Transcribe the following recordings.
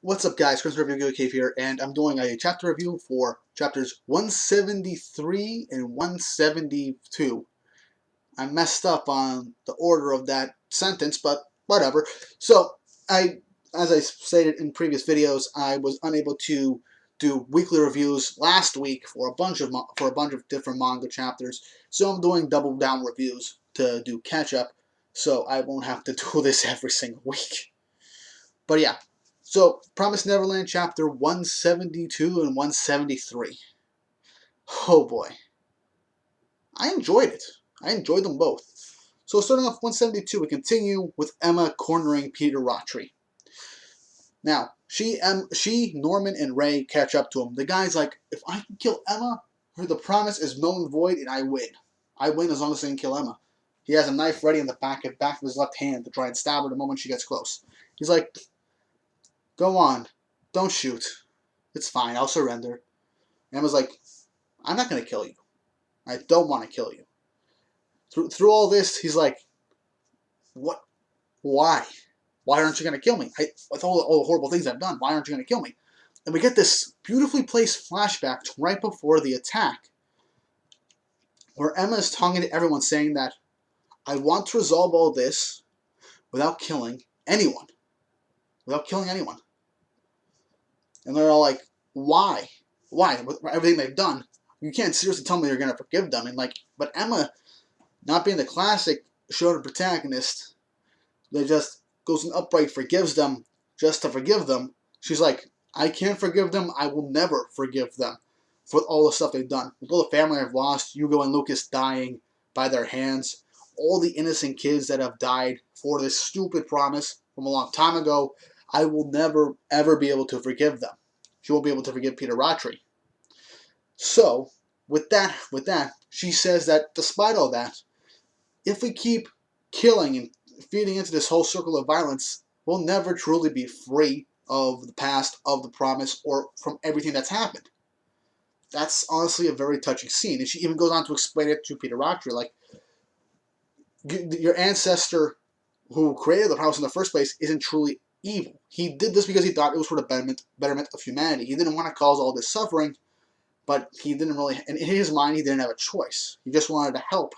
What's up, guys? Chris Review Cave here, and I'm doing a chapter review for chapters 173 and 172. I messed up on the order of that sentence, but whatever. So, as I stated in previous videos, I was unable to do weekly reviews last week for a bunch of different manga chapters. So I'm doing double down reviews to do catch up, so I won't have to do this every single week. But yeah, so Promised Neverland chapter 172 and 173. Oh boy. I enjoyed it. I enjoyed them both. So starting off 172, we continue with Emma cornering Peter Rattray. Now, she, Norman, and Ray catch up to him. The guy's like, if I can kill Emma, the promise is null and void, and I win. I win as long as I can kill Emma. He has a knife ready in the back of his left hand to try and stab her the moment she gets close. He's like, go on. Don't shoot. It's fine. I'll surrender. And Emma's like, I'm not going to kill you. I don't want to kill you. Through all this, he's like, what? Why? Why aren't you going to kill me? With all the horrible things I've done, why aren't you going to kill me? And we get this beautifully placed flashback right before the attack, where Emma is talking to everyone saying that, I want to resolve all this without killing anyone. Without killing anyone. And they're all like, why? Why? With everything they've done, you can't seriously tell me you're going to forgive them. And like, but Emma, not being the classic shonen protagonist, that just goes and upright forgives them just to forgive them. She's like, I can't forgive them. I will never forgive them for all the stuff they've done. With all the family I've lost, Hugo and Lucas dying by their hands, all the innocent kids that have died for this stupid promise from a long time ago, I will never, ever be able to forgive them. She won't be able to forgive Peter Rattray. So, with that, she says that despite all that, if we keep killing and feeding into this whole circle of violence, we'll never truly be free of the past, of the promise, or from everything that's happened. That's honestly a very touching scene. And she even goes on to explain it to Peter Rattray, like, your ancestor who created the promise in the first place isn't truly evil. He did this because he thought it was for the betterment of humanity. He didn't want to cause all this suffering, but he didn't really, in his mind, he didn't have a choice. He just wanted to help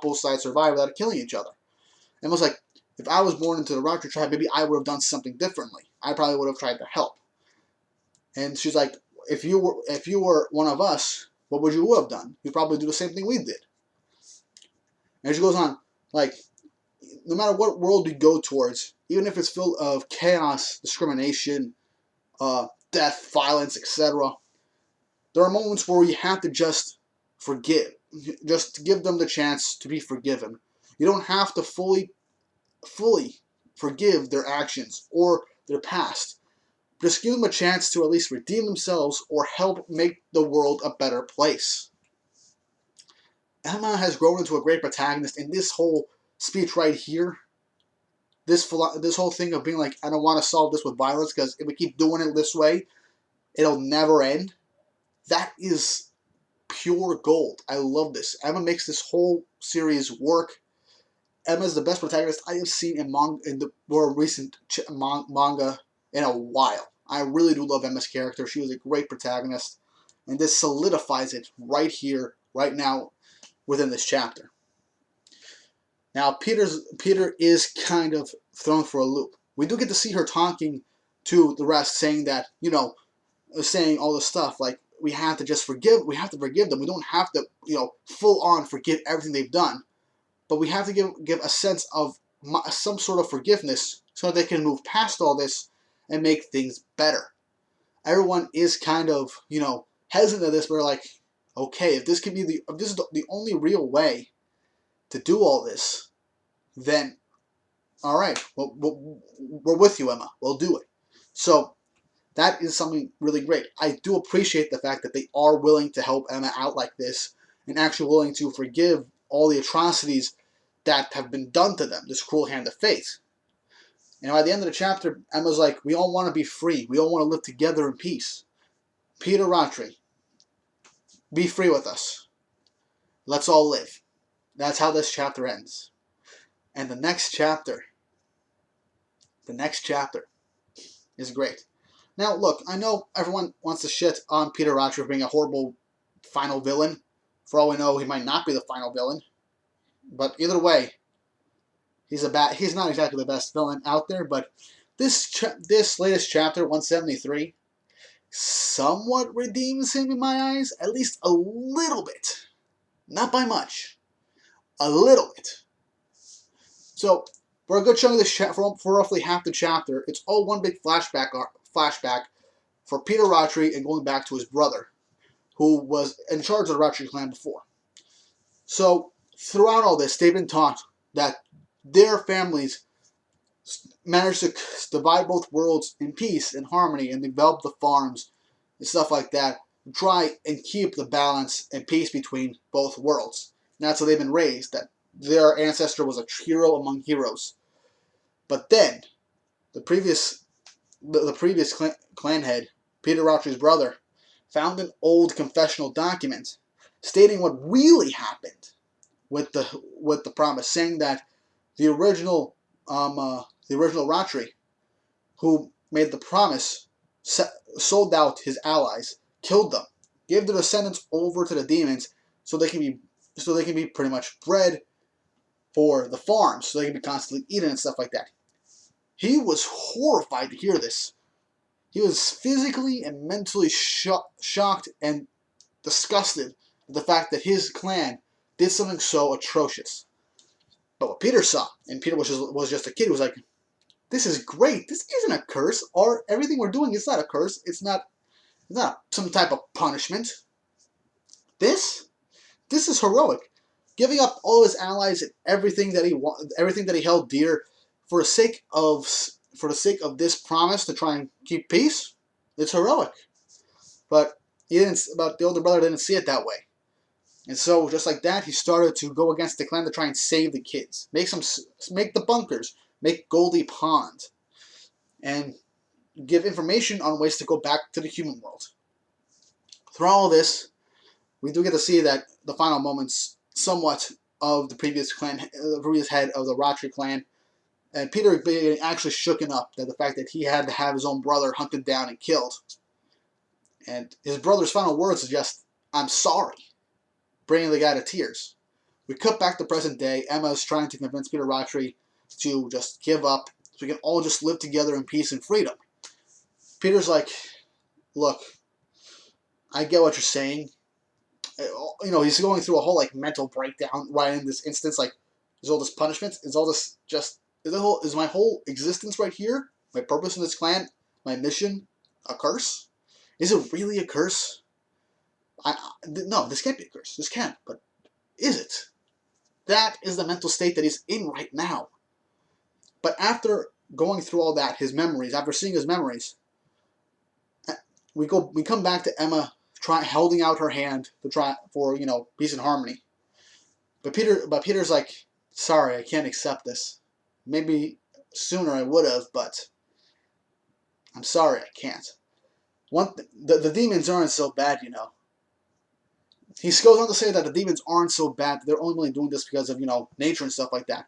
both sides survive without killing each other. And it was like, if I was born into the Rattray tribe, maybe I would have done something differently. I probably would have tried to help. And she's like, if you were one of us, what would you have done? You'd probably do the same thing we did. And she goes on, like, no matter what world we go towards, even if it's filled of chaos, discrimination, death, violence, etc., there are moments where you have to just forgive. Just give them the chance to be forgiven. You don't have to fully forgive their actions or their past. Just give them a chance to at least redeem themselves or help make the world a better place. Emma has grown into a great protagonist in this whole speech right here. This whole thing of being like, I don't want to solve this with violence because if we keep doing it this way, it'll never end. That is pure gold. I love this. Emma makes this whole series work. Emma's the best protagonist I have seen in the more recent manga in a while. I really do love Emma's character. She was a great protagonist, and this solidifies it right here, right now, within this chapter. Now, Peter is kind of thrown for a loop. We do get to see her talking to the rest, saying that, saying all this stuff like, we have to just forgive. We have to forgive them. We don't have to, full on forgive everything they've done. But we have to give a sense of some sort of forgiveness so that they can move past all this and make things better. Everyone is kind of, hesitant to this, but they're like, okay, if this is the only real way to do all this, then all right, we're with you, Emma. We'll do it. So that is something really great. I do appreciate the fact that they are willing to help Emma out like this and actually willing to forgive all the atrocities that have been done to them, this cruel hand of fate. And by the end of the chapter, Emma's like, we all want to be free. We all want to live together in peace. Peter Rattray, be free with us. Let's all live. That's how this chapter ends. And the next chapter is great. Now, look, I know everyone wants to shit on Peter Rattray for being a horrible final villain. For all we know, he might not be the final villain. But either way, he's not exactly the best villain out there. But this latest chapter, 173, somewhat redeems him in my eyes, at least a little bit. Not by much. A little bit. So, for a good chunk of this for roughly half the chapter, it's all one big flashback for Peter Rattray and going back to his brother, who was in charge of the Rattray clan before. So, throughout all this, they've been taught that their families managed to divide both worlds in peace and harmony and develop the farms and stuff like that, to try and keep the balance and peace between both worlds. And that's how they've been raised, that their ancestor was a hero among heroes. But then, the previous clan head, Peter Rattray's brother, found an old confessional document stating what really happened with the promise, saying that the original Rattray, who made the promise, sold out his allies, killed them, gave their descendants over to the demons, so they can be pretty much bred for the farms, so they can be constantly eaten and stuff like that. He was horrified to hear this. He was physically and mentally shocked and disgusted at the fact that his clan did something so atrocious. But what Peter saw, and Peter was just a kid, he was like, this is great. This isn't a curse, or everything we're doing is not a curse. It's not some type of punishment. This is heroic. Giving up all his allies and everything that he held dear for the sake of this promise to try and keep peace. It's heroic. But the older brother didn't see it that way. And so, just like that, he started to go against the clan to try and save the kids. Make the bunkers. Make Goldie Pond. And give information on ways to go back to the human world. Through all this, we do get to see that the final moments, somewhat, of the previous head of the Rattray clan. And Peter being actually shooken up at the fact that he had to have his own brother hunted down and killed. And his brother's final words is just, "I'm sorry," bringing the guy to tears. We cut back to present day. Emma's trying to convince Peter Rattray to just give up so we can all just live together in peace and freedom. Peter's like, look, I get what you're saying. You know, he's going through a whole mental breakdown right in this instance. Like, is all this punishment? Is all this just... Is my whole existence right here, my purpose in this clan, my mission, a curse? Is it really a curse? No, this can't be a curse. This can't, but is it? That is the mental state that he's in right now. But after going through all that, his memories, after seeing his memories, we come back to Emma holding out her hand to try for, peace and harmony. But Peter's like, sorry, I can't accept this. Maybe sooner I would have, but I'm sorry, I can't. The demons aren't so bad, He goes on to say that the demons aren't so bad. They're only really doing this because of, nature and stuff like that.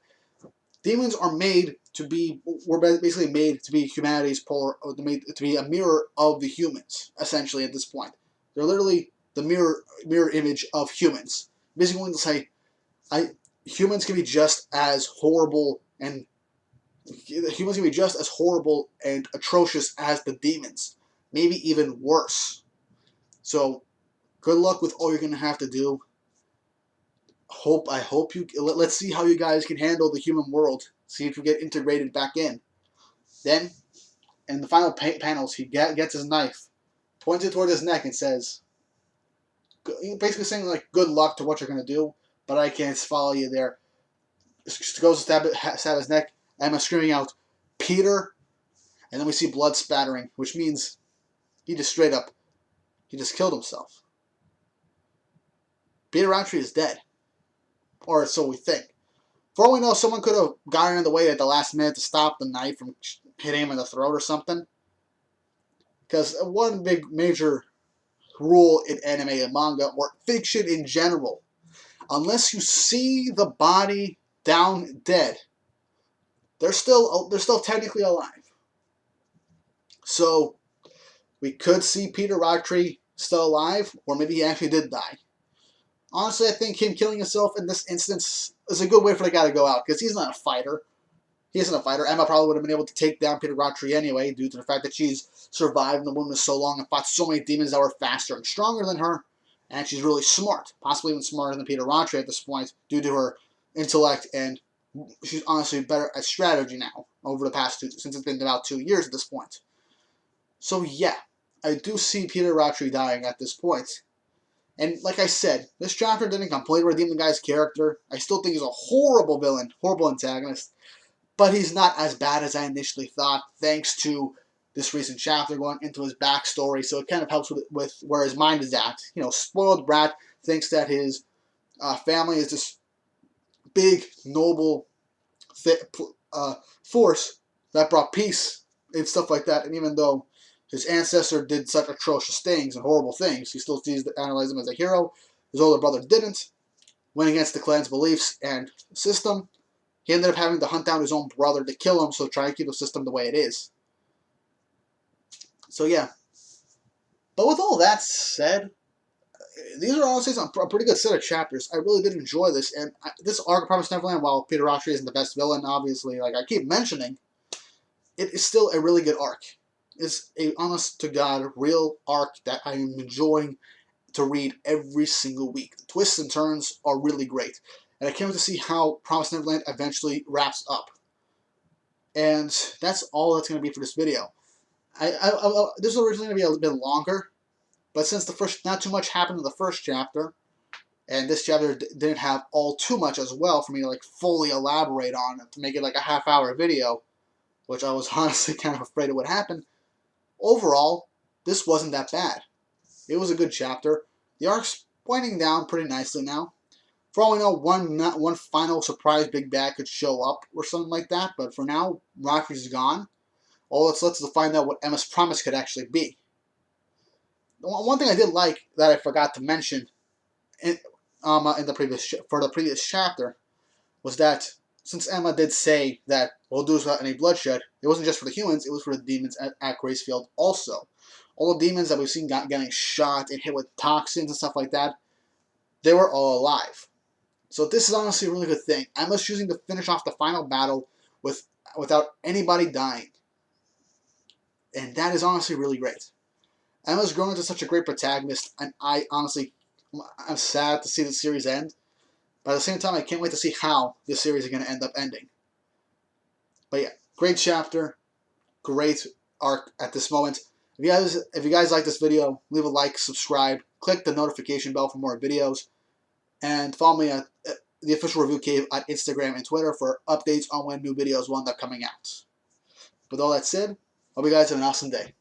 Demons are we're basically made to be humanity's to be a mirror of the humans, essentially, at this point. They're literally the mirror image of humans. Basically going to say, humans can be just as horrible and atrocious as the demons. Maybe even worse. So, good luck with all you're going to have to do. Let's see how you guys can handle the human world. See if you get integrated back in. Then, in the final panels, he gets his knife, points it toward his neck, and says, basically saying, good luck to what you're going to do, but I can't follow you there. Goes to stab his neck. Emma screaming out, "Peter!" And then we see blood spattering, which means he just killed himself. Peter Rattray is dead. Or so we think. For all we know, someone could have gotten in the way at the last minute to stop the knife from hitting him in the throat or something. Because one big major rule in anime and manga, or fiction in general, unless you see the body down dead, they're still technically alive. So we could see Peter Rodri still alive, or maybe he actually did die. Honestly, I think him killing himself in this instance is a good way for the guy to go out, because he's not a fighter. He isn't a fighter. Emma probably would have been able to take down Peter Rodri anyway, due to the fact that she's survived in the wilderness so long and fought so many demons that were faster and stronger than her. And she's really smart, possibly even smarter than Peter Rodri at this point, due to her intellect, and she's honestly better at strategy now over the past since it's been about 2 years at this point. So yeah, I do see Peter Rodri dying at this point. And like I said, this chapter didn't completely redeem the guy's character. I still think he's a horrible villain, horrible antagonist, but he's not as bad as I initially thought, thanks to this recent chapter going into his backstory. So it kind of helps with where his mind is at. You know, spoiled brat thinks that his family is this big, noble force that brought peace and stuff like that. And even though his ancestor did such atrocious things and horrible things, he still sees analyze him as a hero. His older brother didn't. Went against the clan's beliefs and system. He ended up having to hunt down his own brother to kill him, so try to keep the system the way it is. So yeah. But with all that said, these are honestly a pretty good set of chapters. I really did enjoy this, and this arc of Promised Neverland, while Peter Rodri isn't the best villain, obviously, like I keep mentioning, it is still a really good arc. It's a honest-to-God real arc that I am enjoying to read every single week. The twists and turns are really great, and I can't wait to see how Promised Neverland eventually wraps up. And that's all that's going to be for this video. This was originally going to be a bit longer, but since not too much happened in the first chapter, and this chapter didn't have all too much as well for me to like fully elaborate on it, to make it like a half-hour video, which I was honestly kind of afraid it would happen. Overall, this wasn't that bad. It was a good chapter. The arc's winding down pretty nicely now. For all we know, one final surprise big bad could show up or something like that, but for now, Rodri's gone. All that's left is to find out what Emma's promise could actually be. One thing I did like that I forgot to mention in the previous chapter was that since Emma did say that we'll do this without any bloodshed, it wasn't just for the humans, it was for the demons at Gracefield also. All the demons that we've seen getting shot and hit with toxins and stuff like that, they were all alive. So this is honestly a really good thing. Emma's choosing to finish off the final battle without anybody dying. And that is honestly really great. Emma's grown into such a great protagonist, and I'm sad to see the series end. But at the same time, I can't wait to see how this series is going to end up ending. But yeah, great chapter, great arc at this moment. If you guys like this video, leave a like, subscribe, click the notification bell for more videos, and follow me at the Official Review Cave on Instagram and Twitter for updates on when new videos will end up coming out. With all that said, hope you guys have an awesome day.